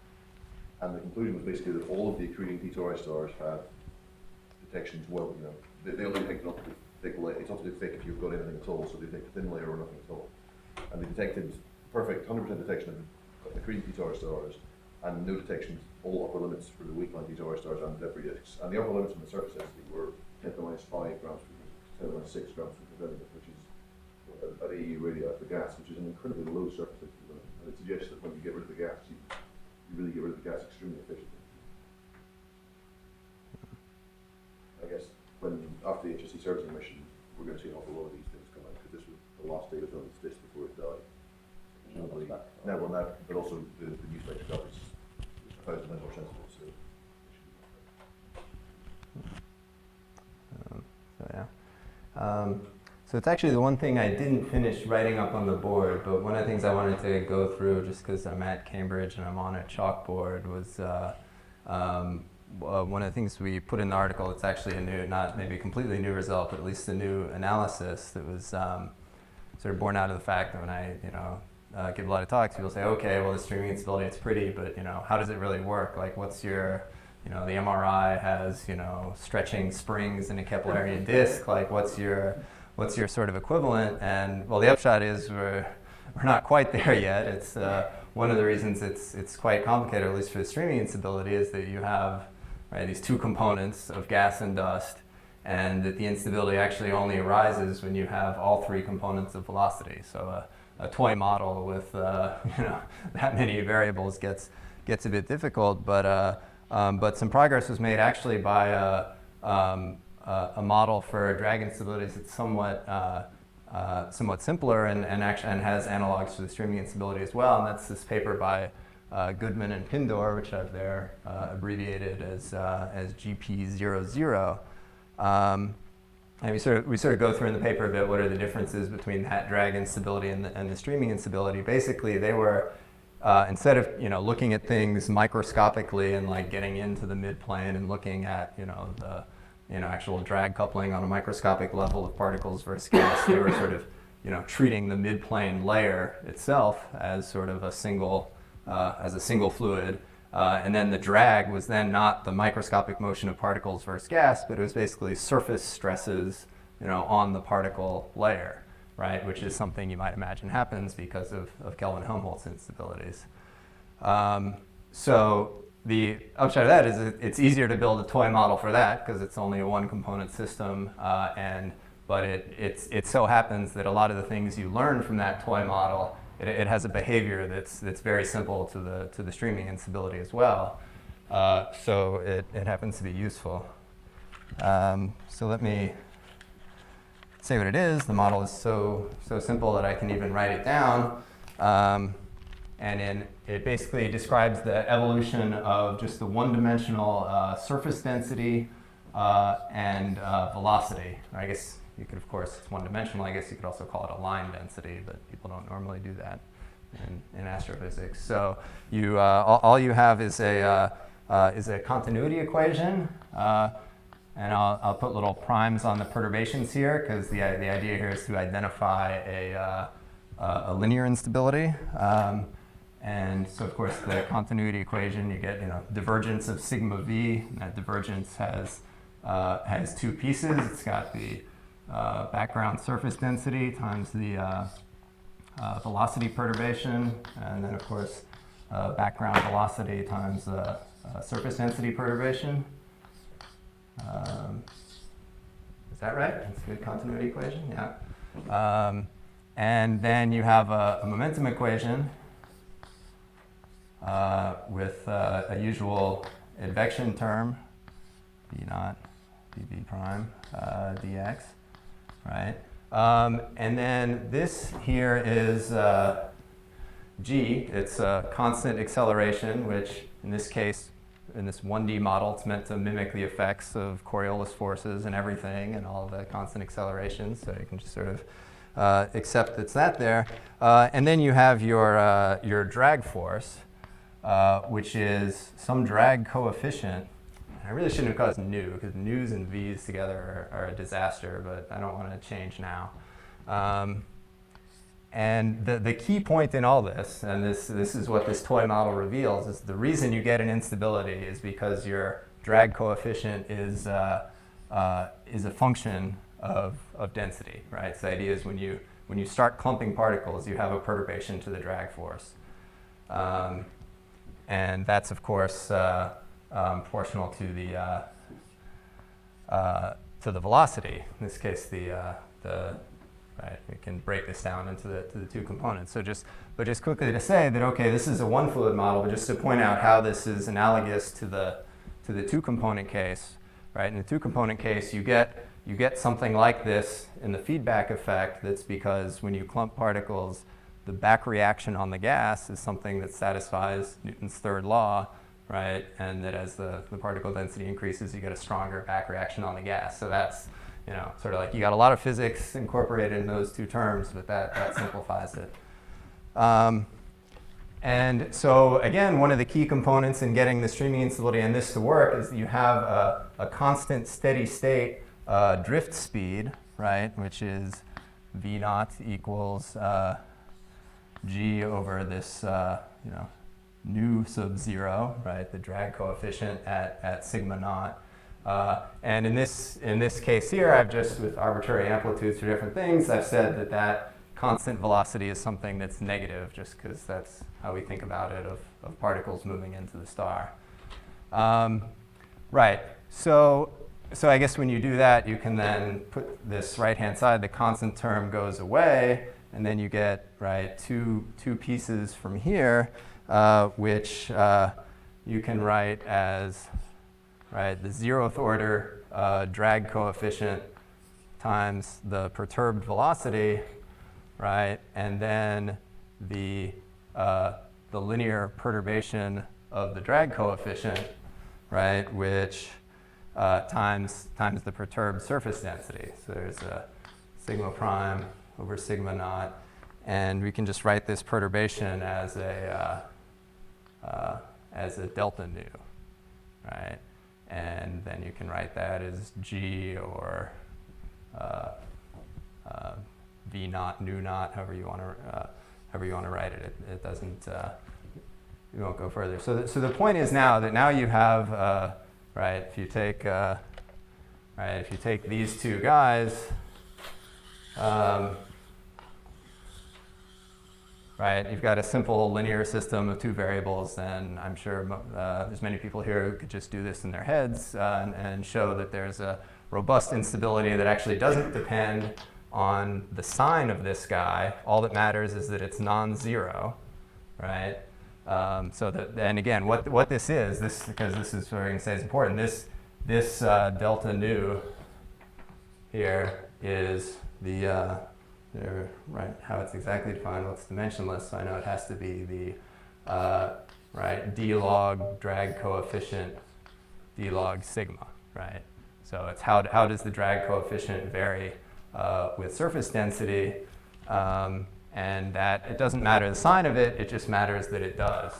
And the conclusion was basically that all of the accreting T-Tauri stars had detections they only detected up to thick layer. It's not too thick if you've got anything at all, so they detect a thin layer or nothing at all. And they detected perfect 100% detection of accreted P-tower stars, and no detection, all upper limits for the weak line P-tower stars and debris disks. And the upper limits on the surface density were 10 to the minus 5 grams per 10 to the minus 6 grams per centimeter, which is at AU radioactive gas, which is an incredibly low surface density limit. And it suggests that when you get rid of the gas, you really get rid of the gas extremely efficiently. I guess after the HSC servicing mission, we're going to see an awful lot of these things come out, because this was the last day of its disk before it died. But also the new spectrograph is 1,000 times more sensitive. So yeah. So it's actually the one thing I didn't finish writing up on the board, but one of the things I wanted to go through, just because I'm at Cambridge and I'm on a chalkboard, was one of the things we put in the article. It's actually a new, not maybe completely new result, but at least a new analysis that was sort of born out of the fact that when I, give a lot of talks, people say, okay, well, the streaming instability, it's pretty, but, how does it really work? Like, what's your, the MRI has, stretching springs in a Keplerian disk. Like, what's your sort of equivalent? And, well, the upshot is we're not quite there yet. It's one of the reasons it's quite complicated, at least for the streaming instability, is that you have these two components of gas and dust, and that the instability actually only arises when you have all three components of velocity. So a toy model with that many variables gets a bit difficult, but some progress was made actually by a model for drag instabilities that's somewhat simpler and has analogs for the streaming instability as well, and that's this paper by Goodman and Pindor, which I've there abbreviated as GP00. And we sort of go through in the paper a bit what are the differences between that drag instability and the streaming instability. Basically, they were instead of looking at things microscopically and like getting into the midplane and looking at the actual drag coupling on a microscopic level of particles versus gas, they were sort of treating the midplane layer itself as sort of a single fluid. And then the drag was then not the microscopic motion of particles versus gas, but it was basically surface stresses, on the particle layer, right? Which is something you might imagine happens because of Kelvin-Helmholtz instabilities. So the upshot of that is it's easier to build a toy model for that because it's only a one-component system, but it so happens that a lot of the things you learn from that toy model, it has a behavior that's very simple to the streaming instability as well. So it happens to be useful. So let me say what it is. The model is so simple that I can even write it down. And it basically describes the evolution of just the one-dimensional surface density and velocity. Or I guess you could, of course, it's one-dimensional. I guess you could also call it a line density, but people don't normally do that in astrophysics. So you all you have is a continuity equation, and I'll put little primes on the perturbations here because the idea here is to identify a linear instability. And so, of course, the continuity equation, you get divergence of sigma v. And that divergence has two pieces. It's got the background surface density times the velocity perturbation, and then, of course, background velocity times surface density perturbation. Is that right? That's a good continuity equation, yeah. And then you have a momentum equation with a usual advection term, b naught dv prime dx, right? And then this here is g. It's a constant acceleration, which in this case, in this 1D model, it's meant to mimic the effects of Coriolis forces and everything and all the constant accelerations. So you can just sort of accept it's that there. And then you have your drag force, which is some drag coefficient. I really shouldn't have called it nu, because nus and v's together are a disaster, but I don't want to change now. And the key point in all this, and this is what this toy model reveals, is the reason you get an instability is because your drag coefficient is a function of density, right? So the idea is when you start clumping particles, you have a perturbation to the drag force. And that's, of course, proportional to the velocity. In this case, right, we can break this down into the two components. But just quickly to say that, okay, this is a one fluid model, but just to point out how this is analogous to the two component case, right? In the two component case, you get something like this in the feedback effect. That's because when you clump particles, the back reaction on the gas is something that satisfies Newton's third law, right? And that as the particle density increases, you get a stronger back reaction on the gas. So that's, sort of like you got a lot of physics incorporated in those two terms, but that simplifies it. And so again, one of the key components in getting the streaming instability and this to work is that you have a constant steady state drift speed, right, which is V naught equals G over this, nu sub 0, right, the drag coefficient at sigma naught. And in this case here, I've just, with arbitrary amplitudes for different things, I've said that constant velocity is something that's negative, just because that's how we think about it of particles moving into the star. Right, so I guess when you do that, you can then put this right-hand side, the constant term goes away, and then you get, right, two pieces from here, which you can write as, right, the 0th order drag coefficient times the perturbed velocity, right, and then the linear perturbation of the drag coefficient, right, which times the perturbed surface density. So there's a sigma prime over sigma naught, and we can just write this perturbation as a delta nu, right? And then you can write that as G or V naught, nu naught, however you want to write it. It doesn't. We won't go further. So the point is now that you have right. If you take these two guys. Right, you've got a simple linear system of two variables, and I'm sure there's many people here who could just do this in their heads and show that there's a robust instability that actually doesn't depend on the sign of this guy. All that matters is that it's non-zero, right? And again, what this is, because this is what we're going to say is important, this delta nu here is the right, how it's exactly defined, well, it's dimensionless, so I know it has to be the right, d log drag coefficient d log sigma, right? So it's how does the drag coefficient vary with surface density, and that it doesn't matter the sign of it, it just matters that it does.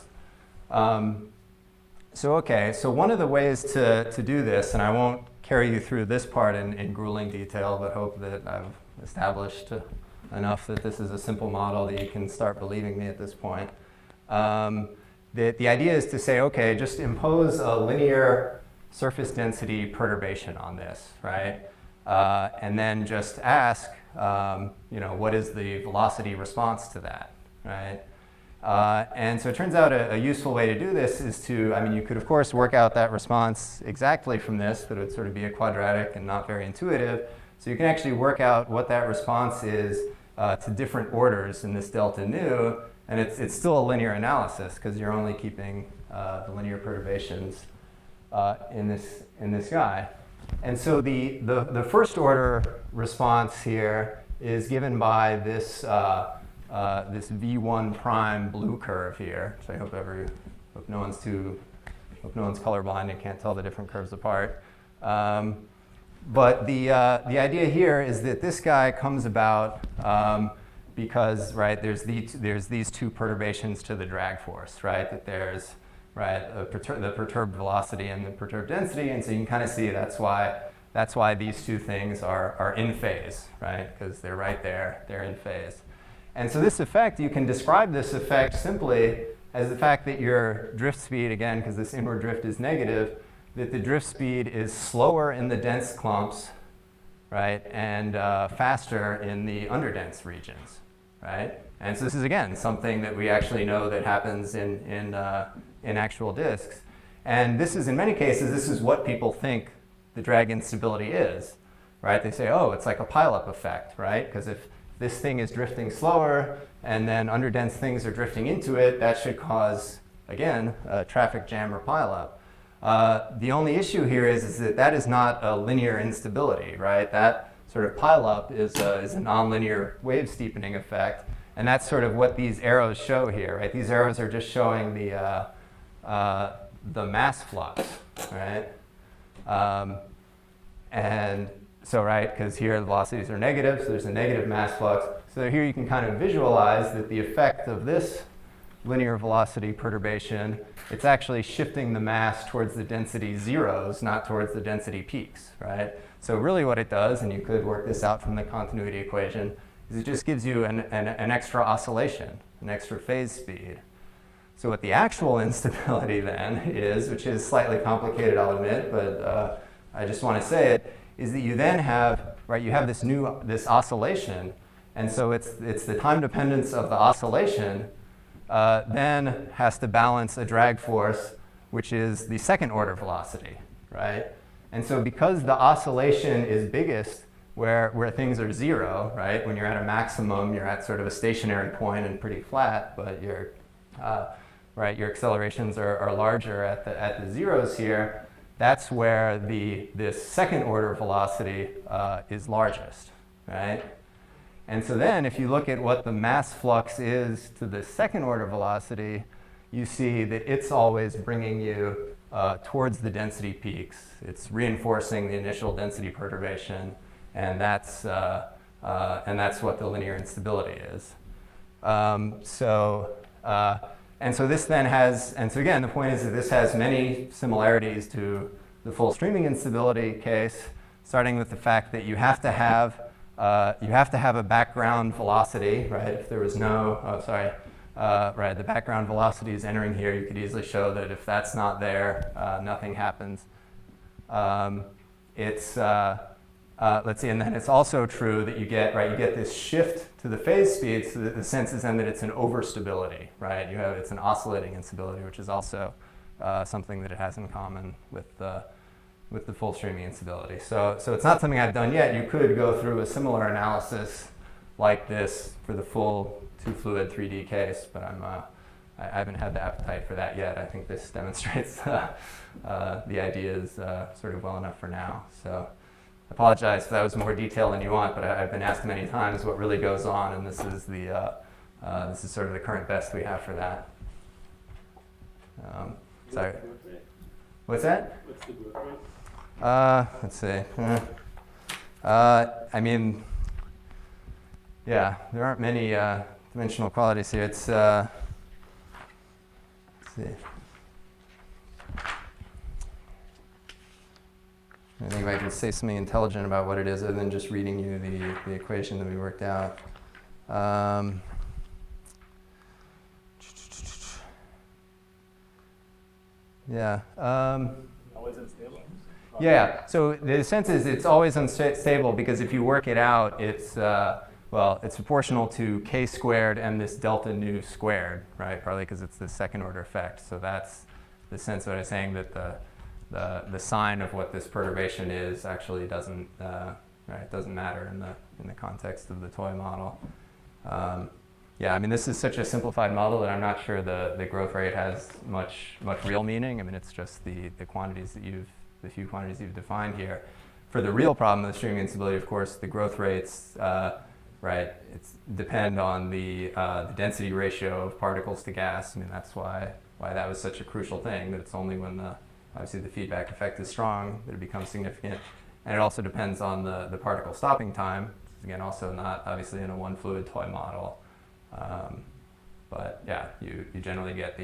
So one of the ways to do this, and I won't carry you through this part in grueling detail, but hope that I've established enough that this is a simple model that you can start believing me at this point. The idea is to say, okay, just impose a linear surface density perturbation on this, right? And then just ask, what is the velocity response to that, right? And so it turns out a useful way to do this is to, you could of course work out that response exactly from this, but it would sort of be a quadratic and not very intuitive. So you can actually work out what that response is to different orders in this delta nu, and it's still a linear analysis because you're only keeping the linear perturbations in this guy. And so the first order response here is given by this this v1 prime blue curve here. So I hope no one's colorblind and can't tell the different curves apart. But the idea here is that this guy comes about because, right, there's these two perturbations to the drag force, right? That there's, right, the perturbed velocity and the perturbed density, and so you can kind of see that's why these two things are in phase, right? Because they're right there, they're in phase. And so this effect, you can describe this effect simply as the fact that your drift speed, again, because this inward drift is negative, that the drift speed is slower in the dense clumps, right, and faster in the underdense regions, right? And so this is, again, something that we actually know that happens in actual disks. And this is, in many cases, this is what people think the drag instability is, right? They say, oh, it's like a pileup effect, right? Because if this thing is drifting slower and then underdense things are drifting into it, that should cause, again, a traffic jam or pileup. The only issue here is that that is not a linear instability, right? That sort of pileup is a nonlinear wave steepening effect. And that's sort of what these arrows show here, right? These arrows are just showing the mass flux, right? And so, right, because here the velocities are negative, so there's a negative mass flux. So here you can kind of visualize that the effect of this linear velocity perturbation, it's actually shifting the mass towards the density zeros, not towards the density peaks, right? So really what it does, and you could work this out from the continuity equation, is it just gives you an extra oscillation, an extra phase speed. So what the actual instability then is, which is slightly complicated, I'll admit, but I just want to say it, is that you then have, right, you have this oscillation, and so it's the time dependence of the oscillation then has to balance a drag force, which is the second order velocity, right? And so because the oscillation is biggest where things are zero, right? When you're at a maximum, you're at sort of a stationary point and pretty flat, but your accelerations are larger at the zeros here. That's where this second order velocity is largest, right? And so then if you look at what the mass flux is to the second order velocity, you see that it's always bringing you towards the density peaks. It's reinforcing the initial density perturbation, and that's what the linear instability is. And so this then has, and so again, the point is that this has many similarities to the full streaming instability case, starting with the fact that you have to have a background velocity, right? If there was no, right, the background velocity is entering here. You could easily show that if that's not there, nothing happens. Let's see, and then it's also true that you get this shift to the phase speed, so that the sense is then that it's an overstability, right? It's an oscillating instability, which is also something that it has in common with the full streaming instability. So it's not something I've done yet. You could go through a similar analysis like this for the full two-fluid 3D case, but I haven't had the appetite for that yet. I think this demonstrates the ideas sort of well enough for now. So I apologize if that was more detail than you want, but I've been asked many times what really goes on, and this is this is sort of the current best we have for that. Sorry. What's that? What's the growth rate? Let's see. I mean, yeah, there aren't many dimensional qualities here. It's, let's see. I think if I can say something intelligent about what it is other than just reading you the equation that we worked out. Yeah. Always unstable. Yeah, so the sense is it's always unstable because if you work it out, it's proportional to k squared and this delta nu squared, right? Probably because it's the second order effect. So that's the sense that I was saying that the sign of what this perturbation is actually doesn't matter in the context of the toy model. Yeah, I mean, this is such a simplified model that I'm not sure the growth rate has much real meaning. I mean, it's just the quantities that the few quantities you've defined here. For the real problem of the streaming instability, of course, the growth rates, depend on the density ratio of particles to gas. I mean, that's why that was such a crucial thing, that it's only when obviously the feedback effect is strong that it becomes significant. And it also depends on the particle stopping time. Again, also not obviously in a one fluid toy model. But yeah, you generally get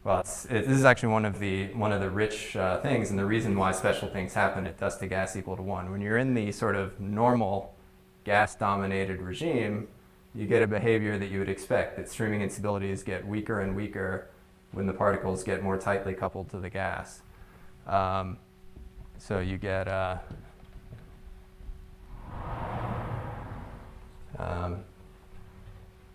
this is actually one of the rich things, and the reason why special things happen at dust to gas equal to 1. When you're in the sort of normal gas-dominated regime, you get a behavior that you would expect, that streaming instabilities get weaker and weaker when the particles get more tightly coupled to the gas. So you get,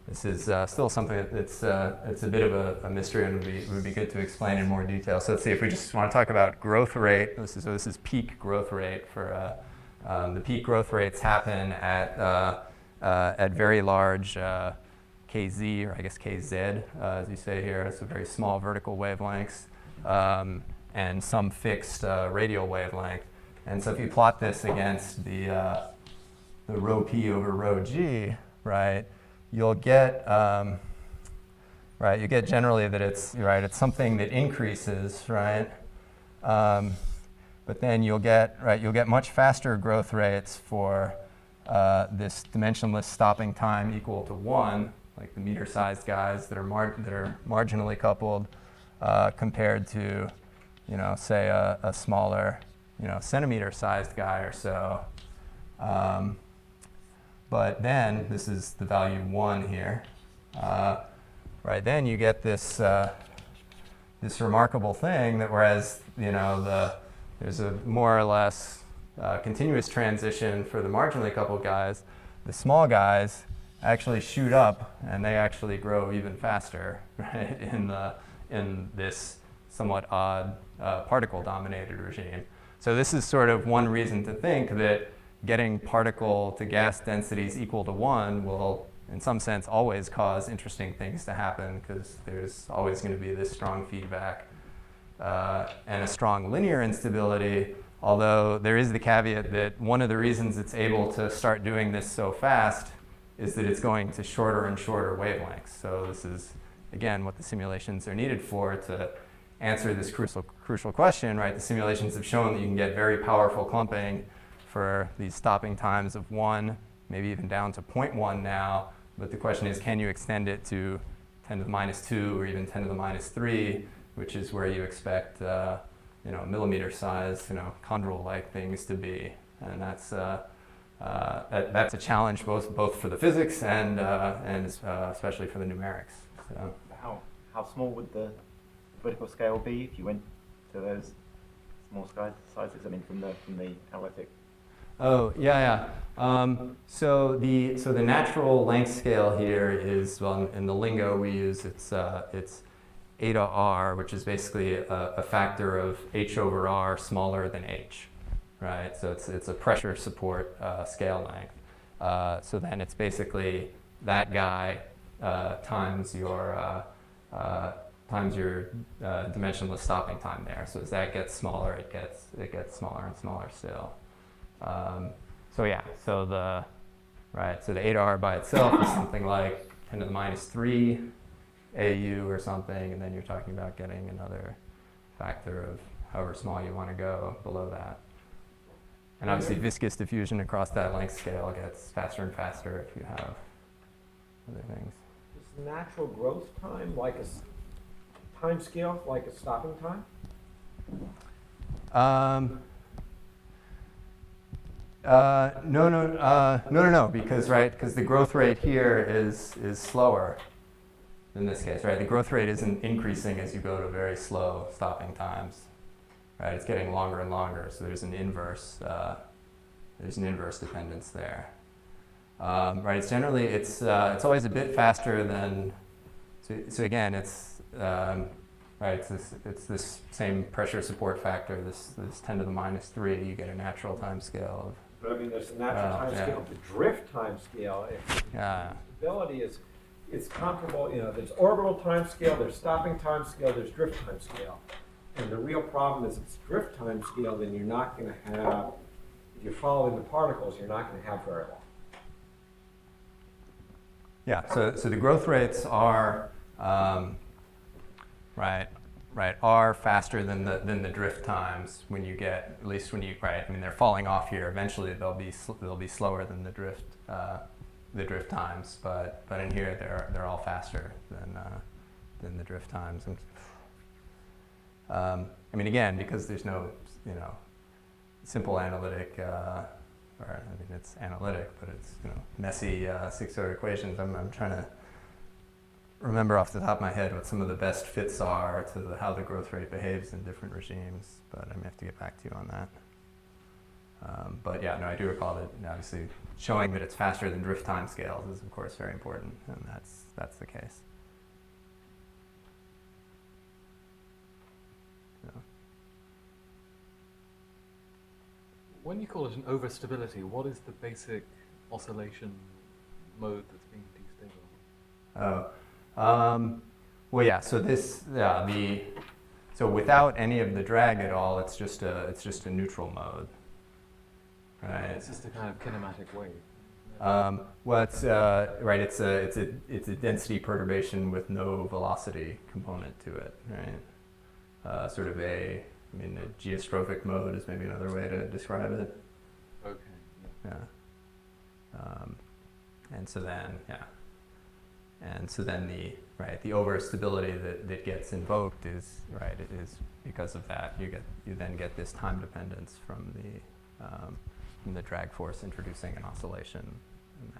This is still something it's a bit of a mystery and would be good to explain in more detail. So let's see if we just want to talk about growth rate. This is peak growth rate for the peak growth rates happen at very large KZ, or I guess KZ, as you say here. So very small vertical wavelengths and some fixed radial wavelength. And so if you plot this against the rho p over rho g, right, you'll get you get generally that it's something that increases, right? But then you'll get much faster growth rates for this dimensionless stopping time equal to 1, like the meter-sized guys that are marginally coupled, compared to, say a smaller, centimeter-sized guy or so. But then this is the value 1 here, right? Then you get this this remarkable thing that whereas there's a more or less continuous transition for the marginally coupled guys, the small guys actually shoot up and they actually grow even faster, right? In this somewhat odd particle-dominated regime. So this is sort of one reason to think that getting particle to gas densities equal to 1 will, in some sense, always cause interesting things to happen, because there's always going to be this strong feedback and a strong linear instability, although there is the caveat that one of the reasons it's able to start doing this so fast is that it's going to shorter and shorter wavelengths. So this is, again, what the simulations are needed for to answer this crucial question, right? The simulations have shown that you can get very powerful clumping for these stopping times of 1, maybe even down to 0.1 now. But the question is, can you extend it to 10 to the minus 2 or even 10 to the minus 3, which is where you expect millimeter-sized, chondrule-like things to be. And that's a challenge both for the physics and especially for the numerics. So. How small would the vertical scale be if you went to those small sizes? I mean, from the analytic. Oh, yeah. So the natural length scale here is, well, in the lingo we use, it's eta r, which is basically a factor of h over r smaller than h, right? So it's a pressure support scale length. So then it's basically that guy times your dimensionless stopping time there. So as that gets smaller, it gets smaller and smaller still. So the eta r by itself is something like 10 to the minus 3 AU or something, and then you're talking about getting another factor of however small you want to go below that. And obviously viscous diffusion across that length scale gets faster and faster if you have other things. Is natural growth time like a time scale, like a stopping time? No, because the growth rate here is slower in this case, right? The growth rate isn't increasing as you go to very slow stopping times, right? It's getting longer and longer, so there's an inverse dependence there, right? It's generally it's always a bit faster than. So again, it's right. It's this same pressure support factor. This 10 to the minus 3. You get a natural time scale of. But I mean, there's the natural time scale, the drift time scale. Stability is. It's comparable, there's orbital time scale, there's stopping time scale, there's drift time scale. And the real problem is if it's drift time scale, then you're not going to have, if you're following the particles, you're not going to have very long. Yeah, so the growth rates are, are faster than the drift times when you get, at least when you, right, I mean, they're falling off here. Eventually they'll be slower than the drift times, but in here they're all faster than the drift times. And, I mean, again, because there's no simple analytic, it's analytic, but it's messy 6-order equations. I'm trying to remember off the top of my head what some of the best fits are to how the growth rate behaves in different regimes, but I may have to get back to you on that. But yeah, no, I do recall that obviously showing that it's faster than drift time scales is of course very important, and that's the case. So. When you call it an overstability, what is the basic oscillation mode that's being destabilized? Well, yeah. So this, so without any of the drag at all, it's just a neutral mode, right? It's just a kind of kinematic wave. Well, it's right. It's a density perturbation with no velocity component to it, right? Sort of a geostrophic mode is maybe another way to describe it. Okay. Yeah. And so then, the overstability that gets invoked is right. It is because of that you then get this time dependence from the drag force introducing an oscillation in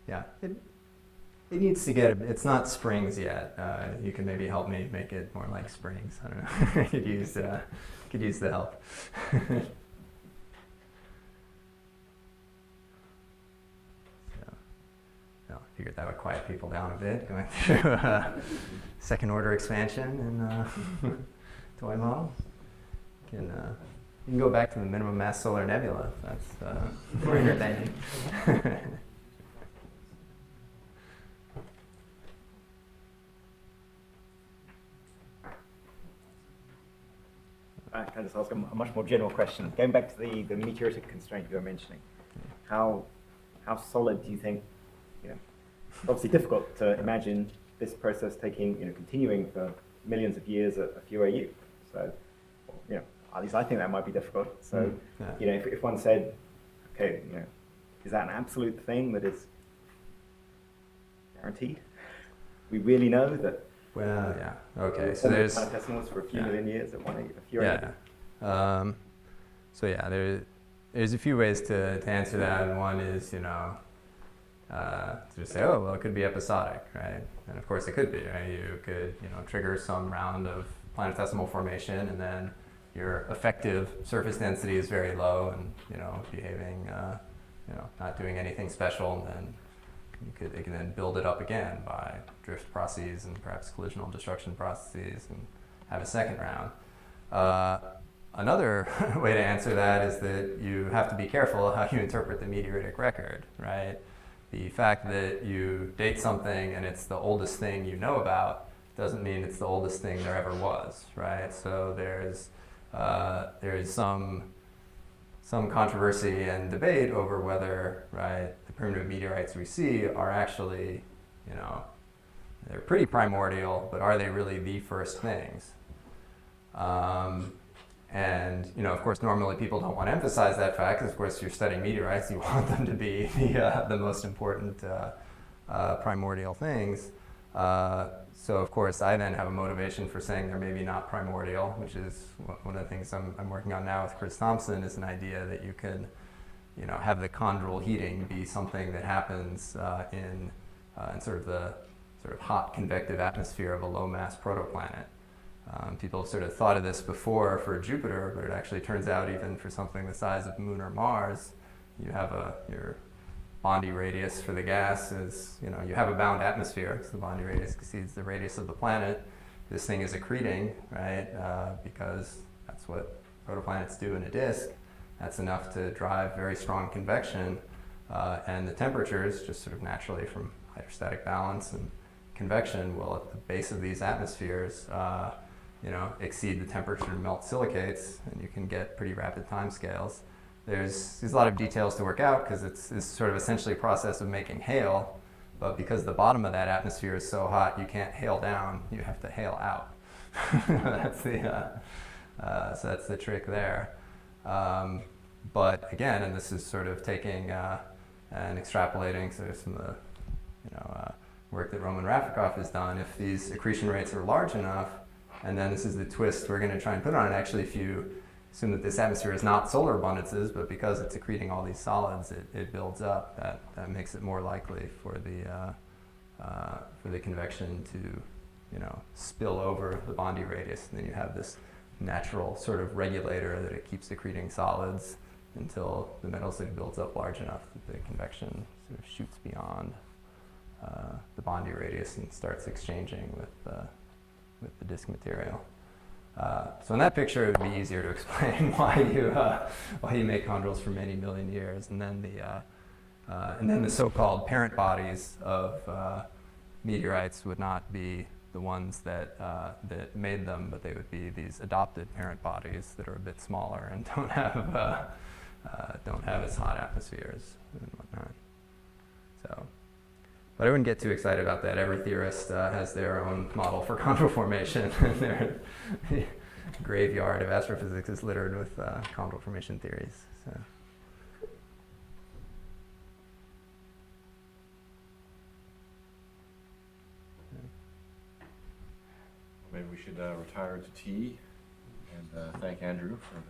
that. It needs to get. It's not springs yet. You can maybe help me make it more like springs. I don't know. could use the help. Figured that would quiet people down a bit, going through second order expansion in toy model. You can go back to the minimum mass solar nebula. That's more entertaining. Can I just ask a much more general question? Going back to the meteoritic constraint you were mentioning, how solid do you think, obviously difficult to imagine this process taking, continuing for millions of years at a few AU. So, at least I think that might be difficult. So, if one said, okay, is that an absolute thing that is guaranteed? We really know that. Well, yeah. Okay. So there's planetesimals for a few million years at a few AU. So yeah, there's a few ways to answer that, and one is to just say, oh, well, it could be episodic, right? And of course it could be, right? You could, trigger some round of planetesimal formation, and then your effective surface density is very low and, behaving, not doing anything special, and then it can then build it up again by drift processes and perhaps collisional destruction processes and have a second round. Another way to answer that is that you have to be careful how you interpret the meteoritic record, right? The fact that you date something and it's the oldest thing you know about doesn't mean it's the oldest thing there ever was, right? So there's some controversy and debate over whether, right, the primitive meteorites we see are actually, they're pretty primordial, but are they really the first things? And, of course, normally people don't want to emphasize that fact, because, of course, you're studying meteorites, you want them to be the most important primordial things. So, of course, I then have a motivation for saying they're maybe not primordial, which is one of the things I'm working on now with Chris Thompson, is an idea that you can, have the chondral heating be something that happens in sort of hot convective atmosphere of a low-mass protoplanet. People have sort of thought of this before for Jupiter, but it actually turns out even for something the size of Moon or Mars, you have your Bondi radius for the gas is, you have a bound atmosphere, so the Bondi radius exceeds the radius of the planet. This thing is accreting, right, because that's what protoplanets do in a disk. That's enough to drive very strong convection, and the temperatures, just sort of naturally from hydrostatic balance and convection, will at the base of these atmospheres exceed the temperature to melt silicates, and you can get pretty rapid time scales. There's a lot of details to work out, because it's sort of essentially a process of making hail, but because the bottom of that atmosphere is so hot, you can't hail down, you have to hail out. So that's the trick there. But again, and this is sort of taking and extrapolating some of the work that Roman Rafikoff has done. If these accretion rates are large enough, and then this is the twist we're going to try and put on it. Actually, if you assume that this atmosphere is not solar abundances, but because it's accreting all these solids, it builds up. That makes it more likely for the convection to, spill over the Bondi radius, and then you have this natural sort of regulator that it keeps accreting solids until the metallicity builds up large enough that the convection sort of shoots beyond the Bondi radius and starts exchanging with the disk material. So in that picture, it would be easier to explain why you make chondrules for many million years, and then the so-called parent bodies of meteorites would not be the ones that made them, but they would be these adopted parent bodies that are a bit smaller and don't have as hot atmospheres and whatnot. So, but I wouldn't get too excited about that. Every theorist has their own model for chondrule formation. Their graveyard of astrophysics is littered with chondrule formation theories. So. Maybe we should retire to tea and thank Andrew for